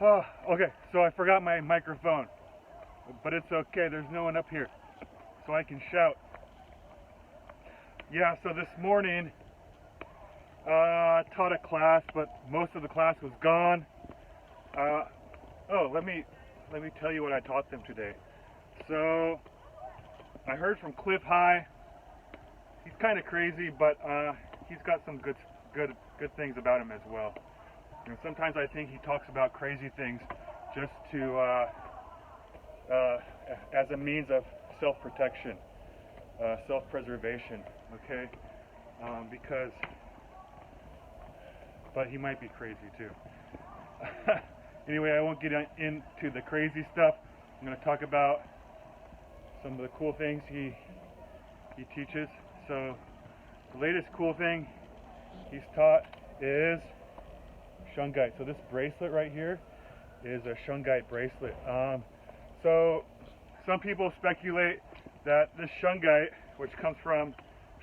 Oh, okay, so I forgot my microphone, but it's okay, there's no one up here, so I can shout. Yeah, so this morning, I taught a class, but most of the class was gone. Let me tell you what I taught them today. So, I heard from Cliff High. He's kind of crazy, but he's got some good things about him as well. You know, sometimes I think he talks about crazy things just to as a means of self-protection, self-preservation. Okay, but he might be crazy too. Anyway, I won't get into the crazy stuff. I'm going to talk about some of the cool things he teaches. So the latest cool thing he's taught is Shungite. So this bracelet right here is a Shungite bracelet. So some people speculate that this Shungite, which comes from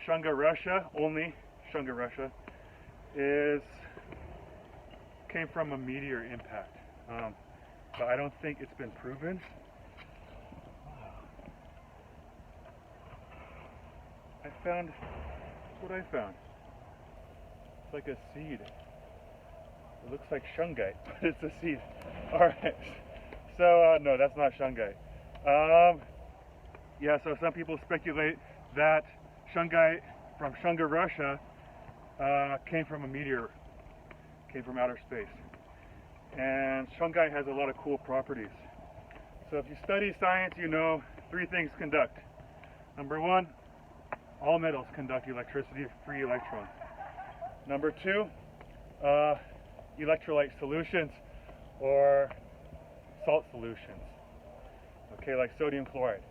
Shunga, Russia, only Shunga, Russia, came from a meteor impact. But I don't think it's been proven. That's what I found. It's like a seed. It looks like Shungite, but it's a seed. Alright. So, no, that's not Shungite. Yeah, so some people speculate that Shungite from Shunga, Russia, came from a meteor, came from outer space. And Shungite has a lot of cool properties. So if you study science, you know 3 things conduct. Number 1, all metals conduct electricity, free electrons. Number 2, electrolyte solutions or salt solutions. Okay, like sodium chloride.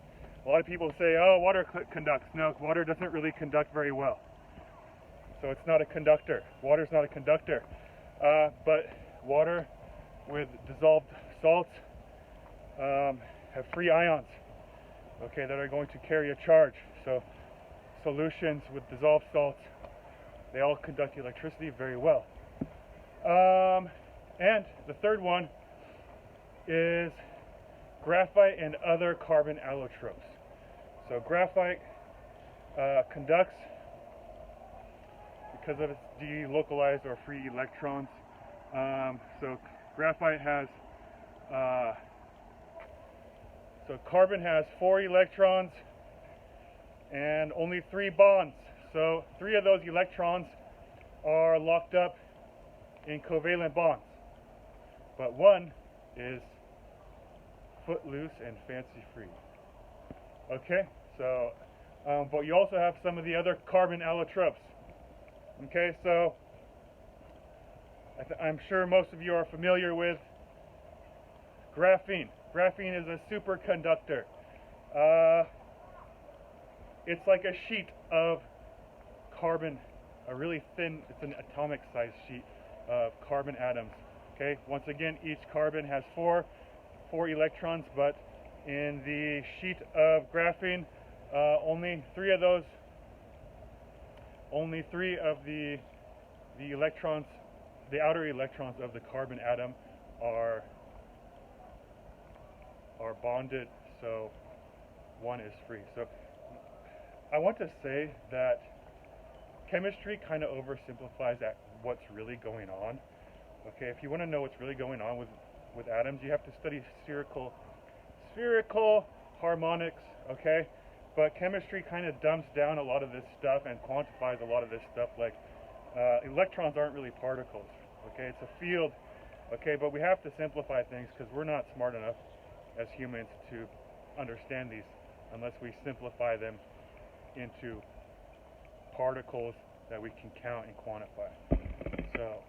A lot of people say, oh, water conducts. No, water doesn't really conduct very well. So it's not a conductor. Water's not a conductor. But water with dissolved salts have free ions, okay, that are going to carry a charge. So solutions with dissolved salts, they all conduct electricity very well. And the third one is graphite and other carbon allotropes. So graphite conducts because of its delocalized or free electrons. So graphite has, so carbon has 4 electrons and only 3 bonds. So 3 of those electrons are locked up in covalent bonds, but 1 is footloose and fancy free. Okay, so, but you also have some of the other carbon allotropes. Okay, so I'm sure most of you are familiar with graphene. Graphene is a superconductor. It's like a sheet of carbon, a really thin, it's an atomic sized sheet of carbon atoms. Okay, once again, each carbon has 4 electrons, but in the sheet of graphene, only 3 of those, only 3 of the electrons, the outer electrons of the carbon atom are bonded, so 1 is free. So I want to say that chemistry kind of oversimplifies what's really going on. Okay, if you want to know what's really going on with atoms, you have to study spherical harmonics, okay? But chemistry kind of dumps down a lot of this stuff and quantifies a lot of this stuff, like electrons aren't really particles, okay? It's a field, okay? But we have to simplify things because we're not smart enough as humans to understand these unless we simplify them into particles that we can count and quantify. So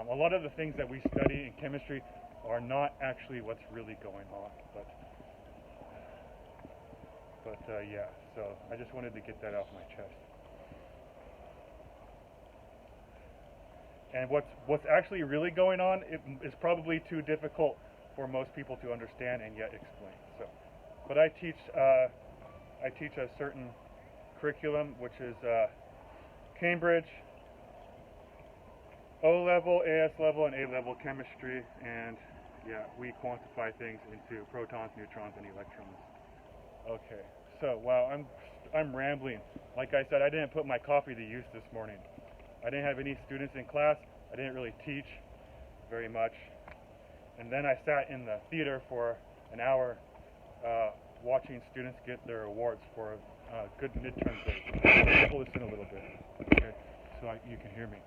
a lot of the things that we study in chemistry are not actually what's really going on, but yeah, so I just wanted to get that off my chest. And what's actually really going on is probably too difficult for most people to understand and yet explain. So, but I teach a certain curriculum, which is Cambridge, O level, AS level, and A level chemistry, and Yeah, we quantify things into protons, neutrons, and electrons. Okay, so wow, I'm rambling. Like I said, I didn't put my coffee to use this morning. I didn't have any students in class. I didn't really teach very much. And then I sat in the theater for an hour watching students get their awards for good midterm grades. Pull this in a little bit, okay, so you can hear me.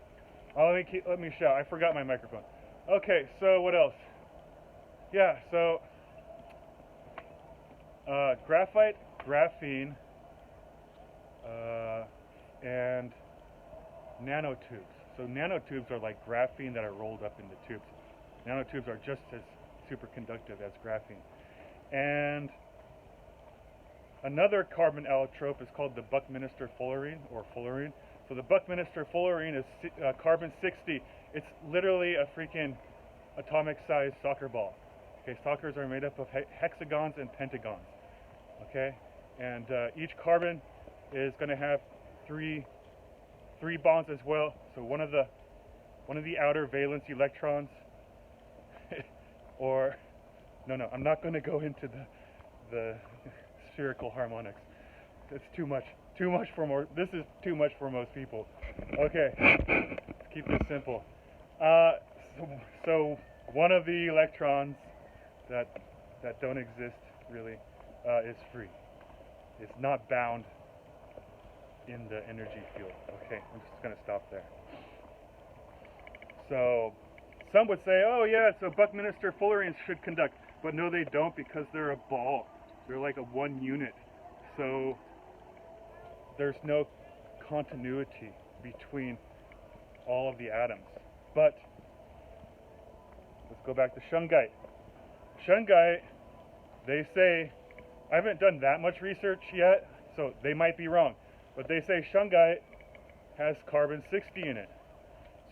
Oh, let me shout. I forgot my microphone. Okay, so what else? Yeah, so graphite, graphene, and nanotubes. So nanotubes are like graphene that are rolled up into tubes. Nanotubes are just as superconductive as graphene. And another carbon allotrope is called the Buckminster fullerene, or fullerene. So the Buckminster fullerene is carbon 60. It's literally a freaking atomic-sized soccer ball. Okay, soccers are made up of hexagons and pentagons. Okay, and each carbon is going to have three bonds as well. So one of the outer valence electrons, or no, I'm not going to go into the spherical harmonics. It's too much for more. This is too much for most people. Okay, let's keep this simple. So one of the electrons that don't exist really is free. It's not bound in the energy field. Okay, I'm just going to stop there. So some would say, oh yeah, so Buckminster fullerenes should conduct, but no, they don't, because they're a ball. They're like a one unit. So there's no continuity between all of the atoms. But let's go back to Shungite. Shungite, they say, I haven't done that much research yet, so they might be wrong, but they say Shungite has carbon 60 in it.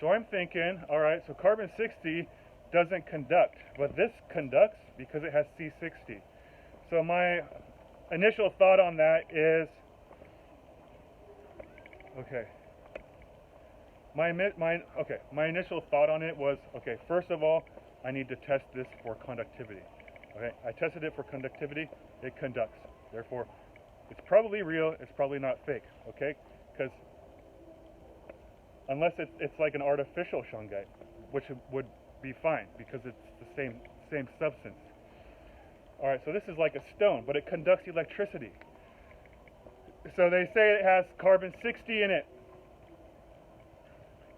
So I'm thinking, all right, so carbon 60 doesn't conduct, but this conducts because it has C60. So my initial thought on that is, okay, my initial thought on it was, okay, first of all, I need to test this for conductivity. Okay, I tested it for conductivity, it conducts. Therefore, it's probably real, it's probably not fake, okay? Because unless it's like an artificial shungite, which would be fine because it's the same substance. All right, so this is like a stone, but it conducts electricity. So they say it has carbon 60 in it.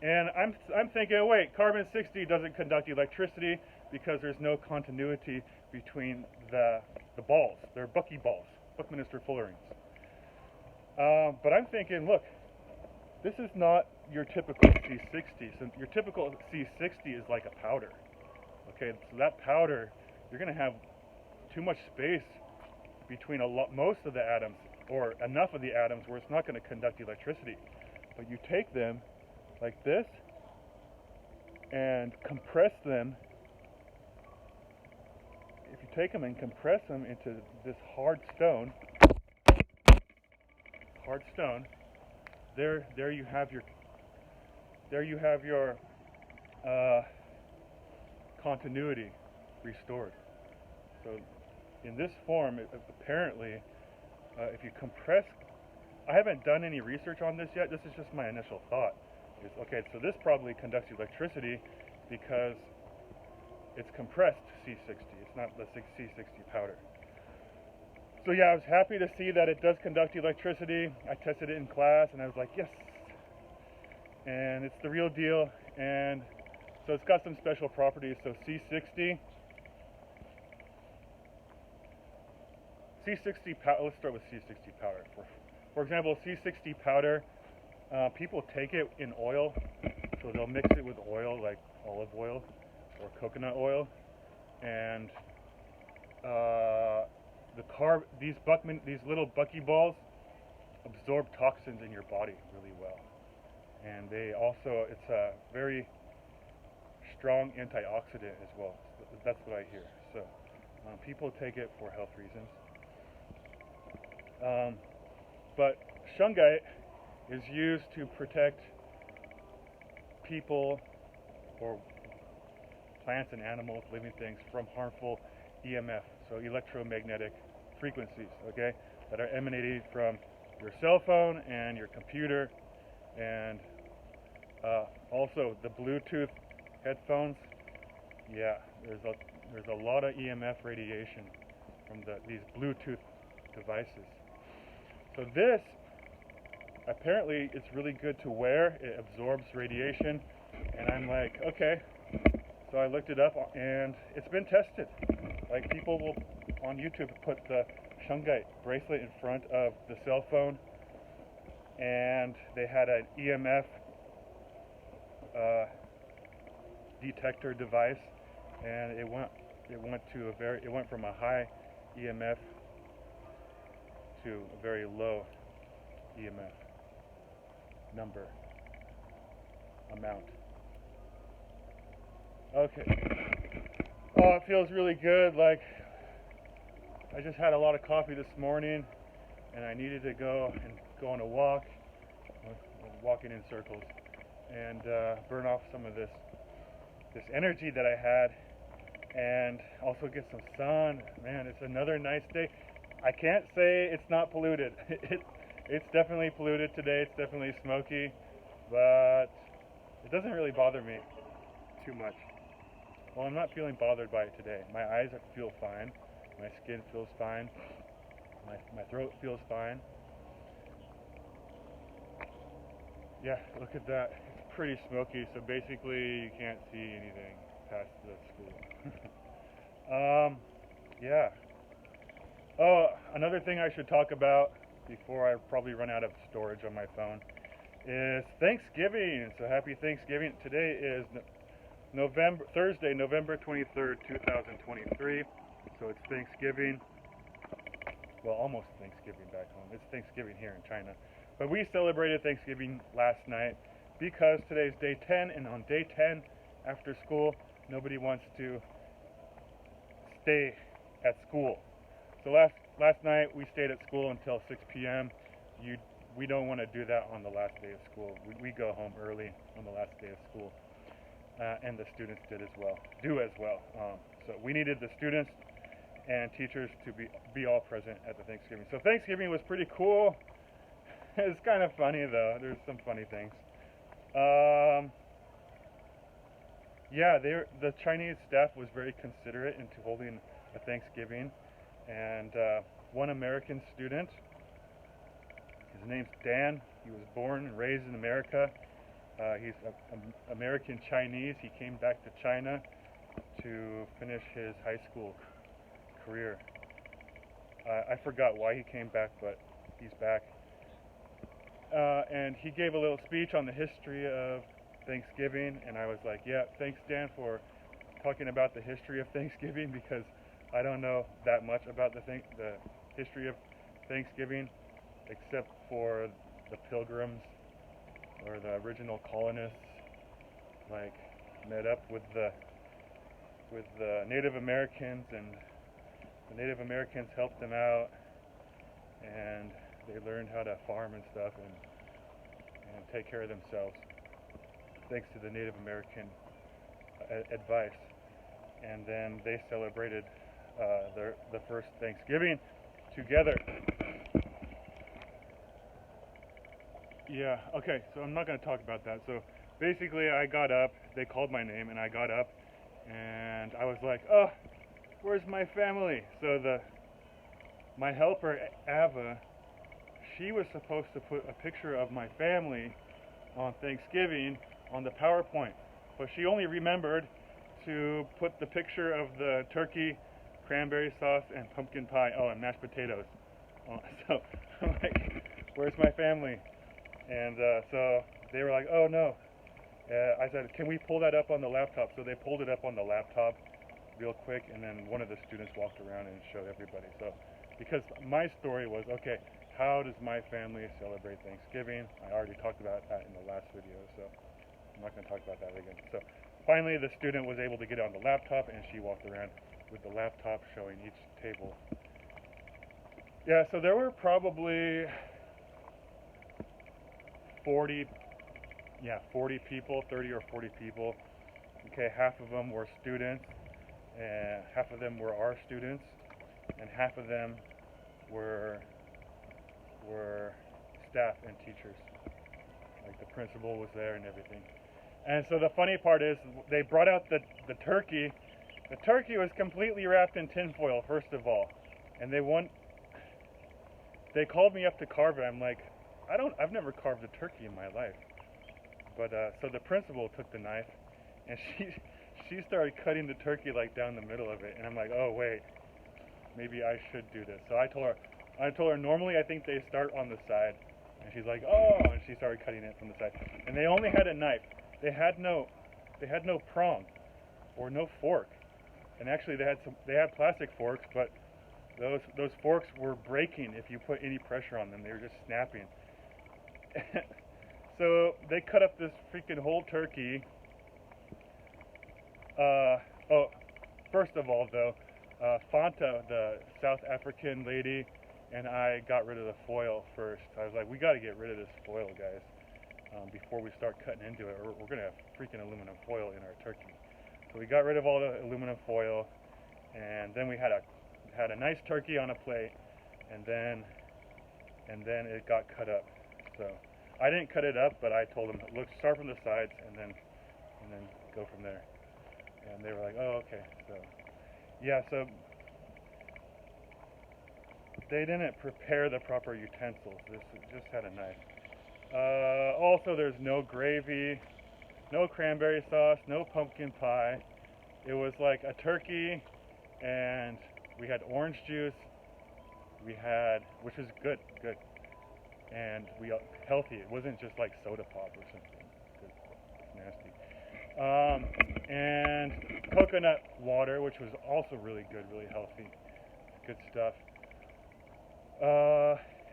And I'm thinking, wait, carbon 60 doesn't conduct electricity because there's no continuity between the balls. They're buckyballs, Buckminster fullerenes. But I'm thinking, look, this is not your typical C60. So your typical C60 is like a powder. Okay, so that powder, you're going to have too much space between most of the atoms, or enough of the atoms where it's not going to conduct electricity. But you take them like this and compress them. If you take them and compress them into this hard stone, there you have your continuity restored. So in this form, apparently, if you compress, I haven't done any research on this yet. This is just my initial thought. Okay, so this probably conducts electricity because it's compressed C60. It's not the C60 powder. So yeah, I was happy to see that it does conduct electricity. I tested it in class and I was like, yes. And it's the real deal. And so it's got some special properties. So C60 powder, let's start with C60 powder. For example, C60 powder, people take it in oil. So they'll mix it with oil, like olive oil or coconut oil. And these little buckyballs absorb toxins in your body really well. And it's a very strong antioxidant as well. That's what I hear. So people take it for health reasons. But Shungite is used to protect people, or plants and animals, living things, from harmful EMF, so electromagnetic frequencies, okay, that are emanated from your cell phone and your computer, and also the Bluetooth headphones. Yeah, there's a lot of EMF radiation from these Bluetooth devices. So this, apparently, it's really good to wear. It absorbs radiation, and I'm like, okay. So I looked it up, and it's been tested. Like, people will on YouTube put the Shungite bracelet in front of the cell phone, and they had an EMF detector device, and it went from a high EMF to a very low EMF amount. Okay. Oh, it feels really good. Like, I just had a lot of coffee this morning, and I needed to go on a walk, walking in circles, and burn off some of this energy that I had, and also get some sun. Man, it's another nice day. I can't say it's not polluted. It's definitely polluted today. It's definitely smoky, but it doesn't really bother me too much. Well, I'm not feeling bothered by it today. My eyes feel fine. My skin feels fine. My throat feels fine. Yeah, look at that. It's pretty smoky, so basically you can't see anything past the school. Yeah. Oh, another thing I should talk about before I probably run out of storage on my phone is Thanksgiving. So happy Thanksgiving. Today is Thursday, November 23rd, 2023. So it's Thanksgiving. Well, almost Thanksgiving back home. It's Thanksgiving here in China. But we celebrated Thanksgiving last night because today's day 10, and on day 10 after school, nobody wants to stay at school. So last night we stayed at school until 6 p.m. We don't want to do that on the last day of school. We go home early on the last day of school, and the students do as well. So we needed the students and teachers to be all present at the Thanksgiving. So Thanksgiving was pretty cool. It's kind of funny though. There's some funny things. Yeah, the Chinese staff was very considerate into holding a Thanksgiving, and one American student, his name's Dan. He was born and raised in America. He's American Chinese. He came back to China to finish his high school career. I forgot why he came back, but he's back. And he gave a little speech on the history of Thanksgiving, and I was like, yeah, thanks Dan for talking about the history of Thanksgiving, because I don't know that much about the history of Thanksgiving, except for the Pilgrims or the original colonists, like, met up with the Native Americans, and the Native Americans helped them out, and they learned how to farm and stuff and take care of themselves thanks to the Native American advice. And then they celebrated the first Thanksgiving together. Yeah, okay, so I'm not going to talk about that. So basically I got up, they called my name, and I got up, and I was like, oh, where's my family? So my helper, Ava, she was supposed to put a picture of my family on Thanksgiving on the PowerPoint, but she only remembered to put the picture of the turkey, cranberry sauce, and pumpkin pie, and mashed potatoes. So I'm like, where's my family? And so they were like, oh no. I said, can we pull that up on the laptop? So they pulled it up on the laptop real quick, and then one of the students walked around and showed everybody. So because my story was, okay, how does my family celebrate Thanksgiving? I already talked about that in the last video, so I'm not going to talk about that again. So finally the student was able to get it on the laptop, and she walked around with the laptop showing each table. Yeah, so there were probably 40 people, 30 or 40 people okay, half of them were students, and half of them were our students, and half of them were staff and teachers. Like the principal was there and everything. And so the funny part is they brought out the turkey. The turkey was completely wrapped in tinfoil, first of all. And they called me up to carve it. I'm like, I've never carved a turkey in my life. But so the principal took the knife and she started cutting the turkey like down the middle of it. And I'm like, oh wait, maybe I should do this. So I told her normally I think they start on the side. And she's like, oh, and she started cutting it from the side. And they only had a knife. They had no prong or no fork. And actually they had plastic forks, but those forks were breaking if you put any pressure on them. They were just snapping. So they cut up this freaking whole turkey. First of all though, Fanta, the South African lady, and I got rid of the foil first. I was like, we got to get rid of this foil, guys, before we start cutting into it, or we're going to have freaking aluminum foil in our turkey. So we got rid of all the aluminum foil, and then we had a nice turkey on a plate, and then it got cut up. So I didn't cut it up, but I told them, look, start from the sides, and then go from there. And they were like, oh, okay. So yeah, so they didn't prepare the proper utensils. This just had a knife. Also, there's no gravy, no cranberry sauce, no pumpkin pie. It was like a turkey, and we had orange juice. Which is good, and healthy. It wasn't just like soda pop or something. It's nasty. And coconut water, which was also really good, really healthy. Good stuff.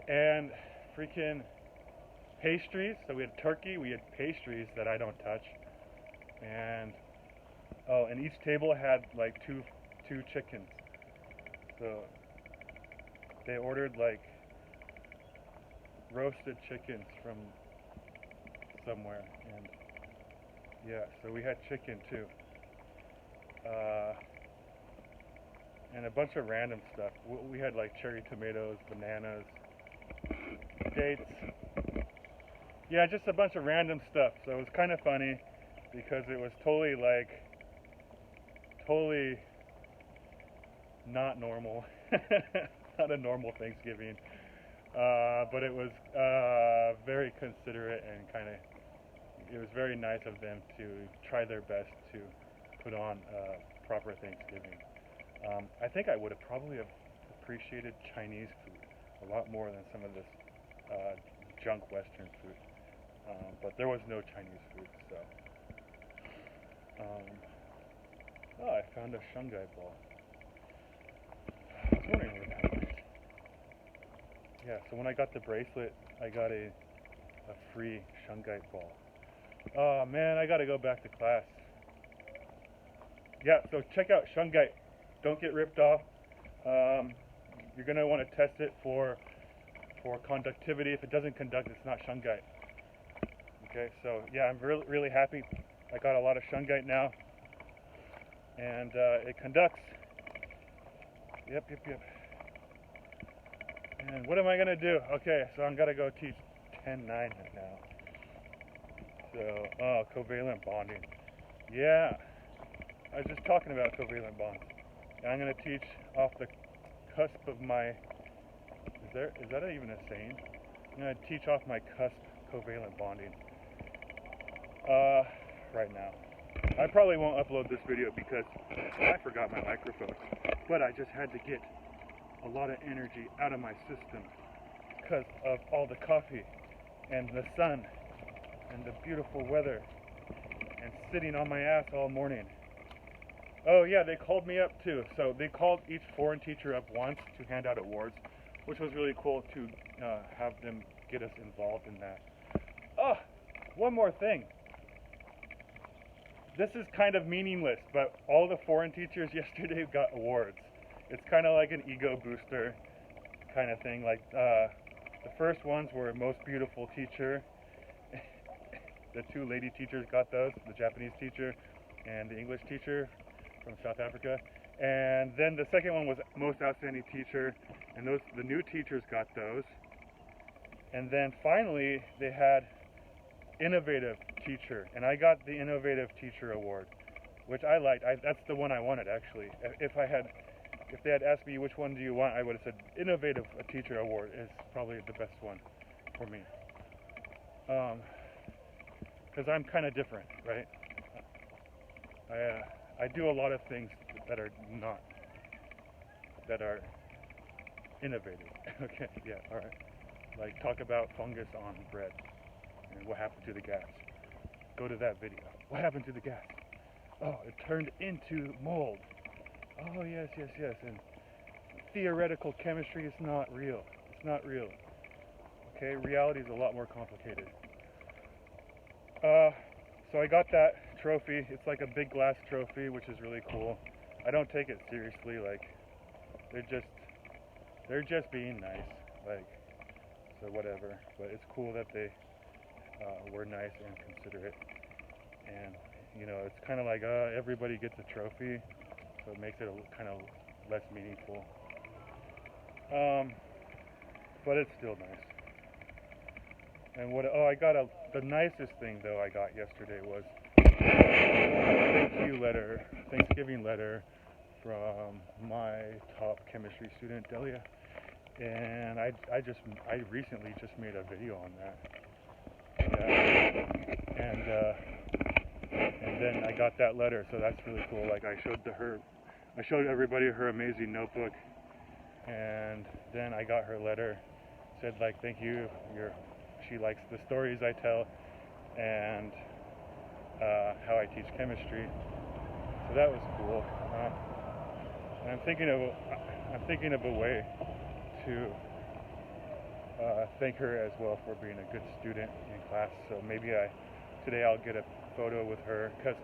And freaking pastries. So we had turkey, we had pastries that I don't touch, and each table had like two chickens. So they ordered like roasted chickens from somewhere, and yeah, so we had chicken too. And a bunch of random stuff. We had like cherry tomatoes, bananas, dates. Yeah, just a bunch of random stuff. So it was kind of funny because it was totally not normal. Not a normal Thanksgiving. But it was very considerate and it was very nice of them to try their best to put on proper Thanksgiving. I think I would have probably appreciated Chinese food a lot more than some of this junk Western food. But there was no Chinese food, so. I found a Shungite ball. I was wondering where that went. Yeah, so when I got the bracelet, I got a free Shungite ball. Oh man, I gotta go back to class. Yeah, so check out Shungite. Don't get ripped off. You're gonna want to test it for conductivity. If it doesn't conduct, it's not Shungite. Okay, so yeah, I'm really happy. I got a lot of Shungite now, and it conducts. Yep. And what am I gonna do? Okay, so I'm gonna go teach 10-9 now. So, covalent bonding. Yeah, I was just talking about covalent bonds. I'm gonna teach off the cusp of my. Is that even a saying? I'm gonna teach off my cusp covalent bonding. Right now. I probably won't upload this video because I forgot my microphone. But I just had to get a lot of energy out of my system because of all the coffee and the sun and the beautiful weather and sitting on my ass all morning. Oh yeah, they called me up too. So they called each foreign teacher up once to hand out awards, which was really cool to have them get us involved in that. Oh, one more thing. This is kind of meaningless, but all the foreign teachers yesterday got awards. It's kind of like an ego booster kind of thing. Like the first ones were most beautiful teacher. The two lady teachers got those, the Japanese teacher, and the English teacher from South Africa. And then the second one was most outstanding teacher, and the new teachers got those. And then finally they had innovative teacher, and I got the innovative teacher award, which I liked. That's the one I wanted, actually. If they had asked me which one do you want, I would have said innovative teacher award is probably the best one for me, because I'm kind of different, right? I do a lot of things that are innovative. Okay, yeah, all right. Like talk about fungus on bread and what happened to the gas. Go to that video. What happened to the gas? Oh, it turned into mold. Oh, yes. And theoretical chemistry is not real. It's not real. Okay, reality is a lot more complicated. So I got that trophy. It's like a big glass trophy, which is really cool. I don't take it seriously. Like they're just being nice. Like, so whatever. But it's cool that they were nice and considerate. And you know, it's kind of like everybody gets a trophy, so it makes it kind of less meaningful. But it's still nice. And I got the nicest thing though I got yesterday was a Thanksgiving letter from my top chemistry student, Delia. And I recently just made a video on that. Yeah. And then I got that letter, so that's really cool. Like I showed everybody her amazing notebook, and then I got her letter. Said like, thank you. She likes the stories I tell, and how I teach chemistry. So that was cool. And I'm thinking of a way to thank her as well for being a good student in class. So maybe today I'll get a photo with her, because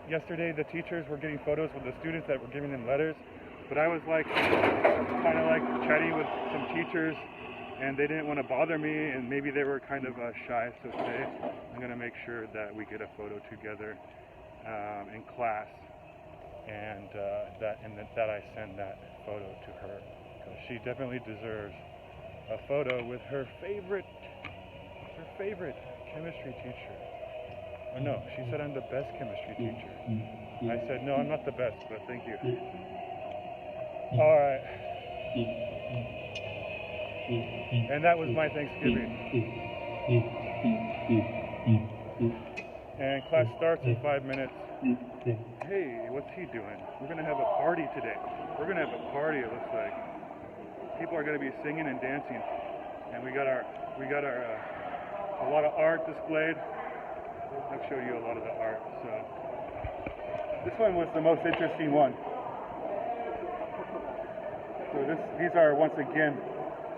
yesterday the teachers were getting photos with the students that were giving them letters, but I was like kind of like chatting with some teachers, and they didn't want to bother me, and maybe they were kind of shy. So today I'm going to make sure that we get a photo together in class, and that I send that photo to her, because she definitely deserves a photo with her favorite chemistry teacher. Oh no, she said I'm the best chemistry teacher. I said, no, I'm not the best, but thank you. Alright. And that was my Thanksgiving. And class starts in 5 minutes. Hey, what's he doing? We're going to have a party today. We're going to have a party, it looks like. People are going to be singing and dancing. And we got a lot of art displayed. I'll show you a lot of the art. So this one was the most interesting one. So these are, once again,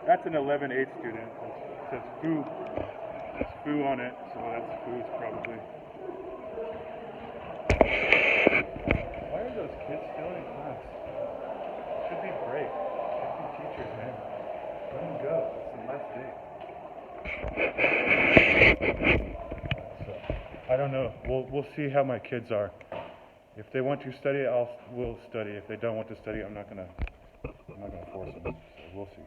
that's an 11-8 student. It says foo. There's foo on it, so that's foos probably. Why are those kids still in class? Should be break. Should be teachers, man. Let them go. It's the last day. I don't know. We'll see how my kids are. If they want to study, we'll study. If they don't want to study, I'm not gonna force them. So we'll see.